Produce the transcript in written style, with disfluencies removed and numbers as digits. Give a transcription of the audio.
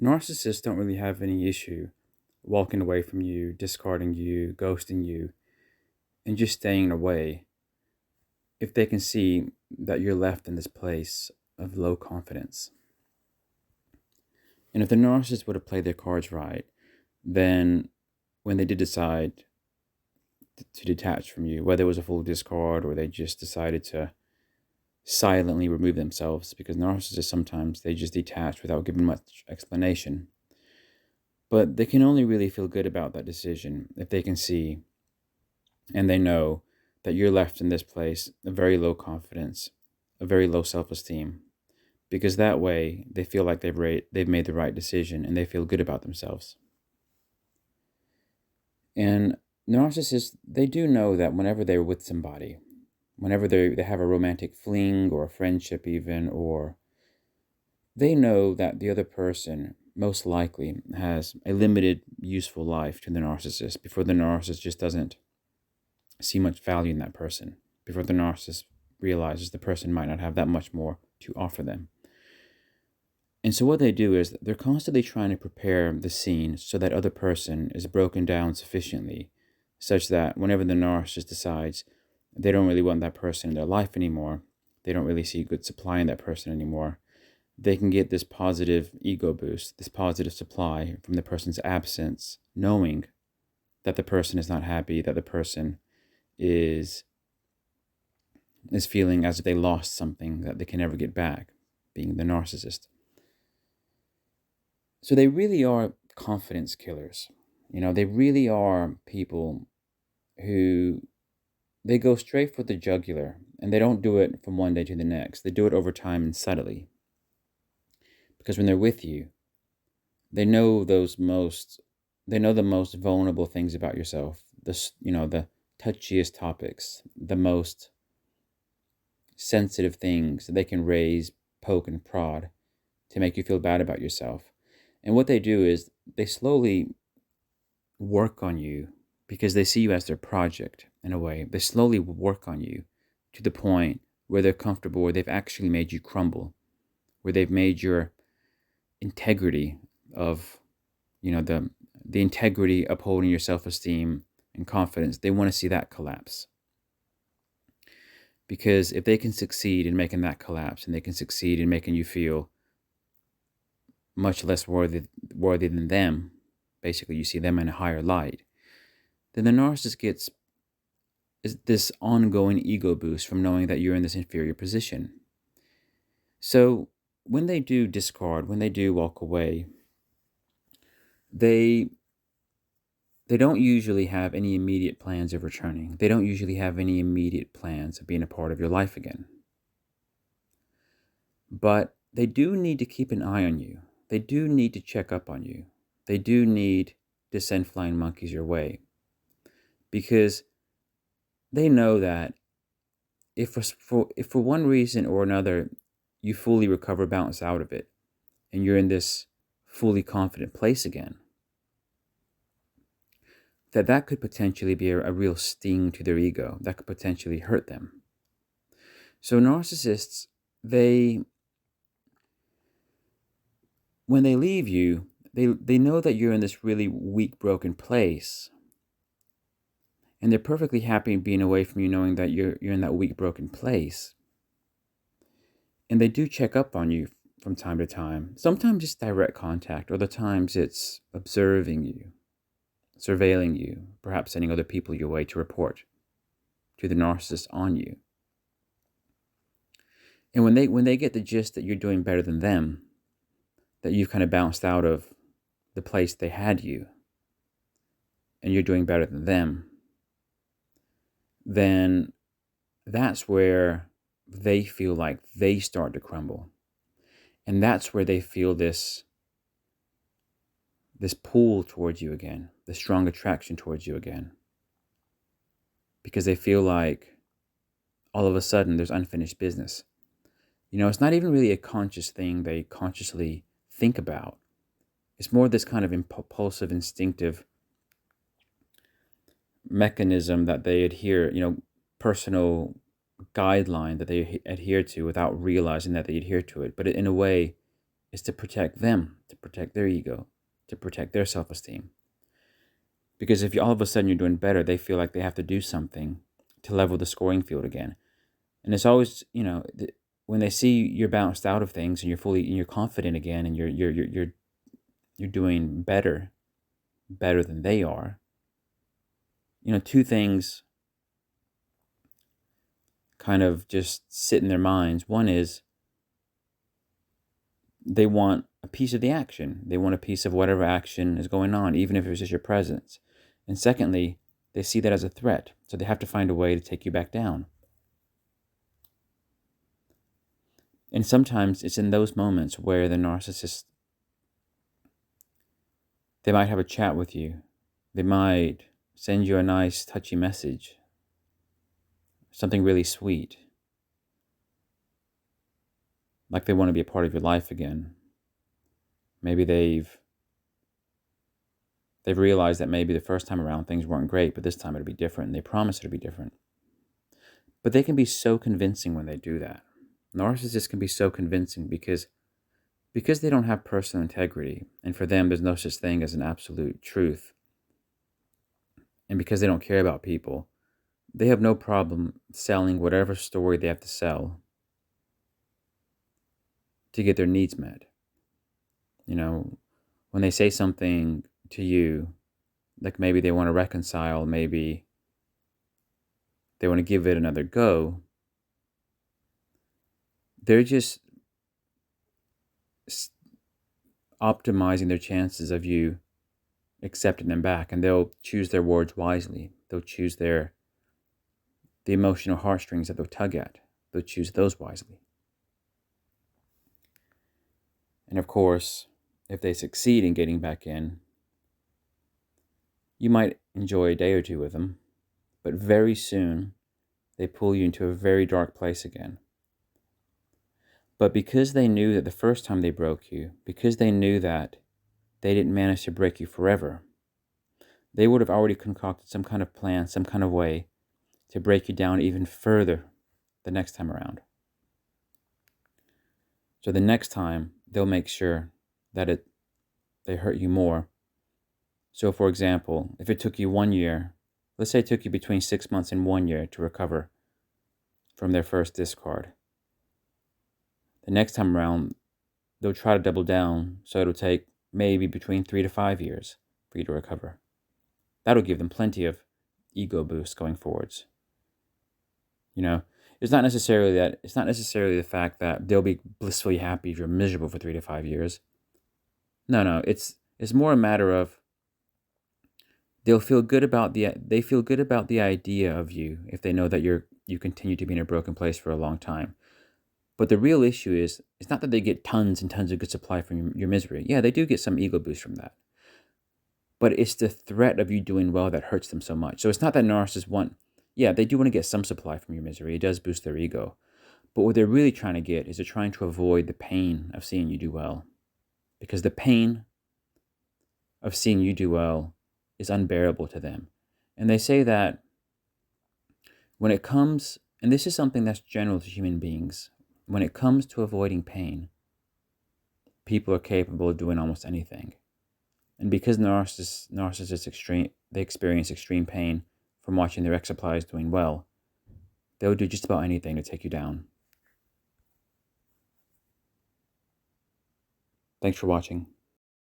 Narcissists don't really have any issue walking away from you, discarding you, ghosting you, and just staying away if they can see that you're left in this place of low confidence. And if the narcissist would have played their cards right, then when they did decide to detach from you, whether it was a full discard or they just decided to silently remove themselves, because narcissists sometimes they just detach without giving much explanation. But they can only really feel good about that decision if they can see and they know that you're left in this place, a very low confidence, a very low self-esteem, because that way they feel like they've made the right decision and they feel good about themselves. And narcissists, they do know that whenever they're with somebody, whenever they have a romantic fling or a friendship even, or they know that the other person most likely has a limited useful life to the narcissist before the narcissist just doesn't see much value in that person, before the narcissist realizes the person might not have that much more to offer them. And so what they do is they're constantly trying to prepare the scene so that other person is broken down sufficiently such that whenever the narcissist decides they don't really want that person in their life anymore, they don't really see good supply in that person anymore, they can get this positive ego boost, this positive supply from the person's absence, knowing that the person is not happy, that the person is feeling as if they lost something that they can never get back, being the narcissist. So they really are confidence killers. They really are people who they go straight for the jugular and they don't do it from one day to the next. They do it over time and subtly. Because when they're with you, they know they know the most vulnerable things about yourself. The touchiest topics, the most sensitive things that they can raise, poke, and prod to make you feel bad about yourself. And what they do is they slowly work on you because they see you as their project in a way. They slowly work on you to the point where they're comfortable, where they've actually made you crumble, where they've made your integrity of, the integrity upholding your self-esteem and confidence. They want to see that collapse. Because if they can succeed in making that collapse and they can succeed in making you feel much less worthy than them, basically you see them in a higher light, then the narcissist gets this ongoing ego boost from knowing that you're in this inferior position. So when they do discard, when they do walk away, they don't usually have any immediate plans of returning. They don't usually have any immediate plans of being a part of your life again. But they do need to keep an eye on you. They do need to check up on you. They do need to send flying monkeys your way. Because they know that if for one reason or another you fully recover, bounce out of it, and you're in this fully confident place again, that could potentially be a real sting to their ego. That could potentially hurt them. So narcissists, they when they leave you, they know that you're in this really weak, broken place. And they're perfectly happy being away from you, knowing that you're in that weak, broken place. And they do check up on you from time to time. Sometimes it's direct contact, other times it's observing you, surveilling you, perhaps sending other people your way to report to the narcissist on you. And when they get the gist that you're doing better than them, that you've kind of bounced out of the place they had you, and you're doing better than them, then that's where they feel like they start to crumble. And that's where they feel this pull towards you again, the strong attraction towards you again. Because they feel like all of a sudden there's unfinished business. It's not even really a conscious thing they consciously think about. It's more this kind of impulsive, instinctive mechanism that they adhere, personal guideline that they adhere to without realizing that they adhere to it. But in a way, is to protect them, to protect their ego, to protect their self-esteem. Because if you, all of a sudden you're doing better, they feel like they have to do something to level the scoring field again. And it's always, when they see you're bounced out of things and you're confident again, and you're doing better than they are. Two things kind of just sit in their minds. One is they want a piece of the action. They want a piece of whatever action is going on, even if it's just your presence. And secondly, they see that as a threat, so they have to find a way to take you back down. And sometimes it's in those moments where the narcissist, they might have a chat with you. They might send you a nice, touchy message, something really sweet, like they want to be a part of your life again. Maybe they've realized that maybe the first time around things weren't great, but this time it'll be different, and they promise it'll be different. But they can be so convincing when they do that. Narcissists can be so convincing because they don't have personal integrity, and for them there's no such thing as an absolute truth. And because they don't care about people, they have no problem selling whatever story they have to sell to get their needs met. When they say something to you, like maybe they want to reconcile, maybe they want to give it another go, they're just optimizing their chances of you accepting them back, and they'll choose their words wisely. They'll choose the emotional heartstrings that they'll tug at. They'll choose those wisely. And of course, if they succeed in getting back in, you might enjoy a day or two with them, but very soon they pull you into a very dark place again. But because they knew that the first time they broke you, because they knew that they didn't manage to break you forever, they would have already concocted some kind of plan, some kind of way to break you down even further the next time around. So the next time, they'll make sure that they hurt you more. So for example, if it took you 1 year, let's say it took you between 6 months and 1 year to recover from their first discard, the next time around, they'll try to double down, so it'll take maybe between 3 to 5 years for you to recover. That'll give them plenty of ego boost going forwards. It's not necessarily the fact that they'll be blissfully happy if you're miserable for 3 to 5 years. No, it's more a matter of they feel good about the idea of you if they know that you continue to be in a broken place for a long time. But the real issue is, it's not that they get tons and tons of good supply from your misery. Yeah, they do get some ego boost from that. But it's the threat of you doing well that hurts them so much. So it's not that narcissists they do want to get some supply from your misery. It does boost their ego. But what they're really trying to get is they're trying to avoid the pain of seeing you do well. Because the pain of seeing you do well is unbearable to them. And they say that when it comes, and this is something that's general to human beings, when it comes to avoiding pain, people are capable of doing almost anything. And because narcissists they experience extreme pain from watching their ex-suppliers doing well, they'll do just about anything to take you down. Thanks for watching.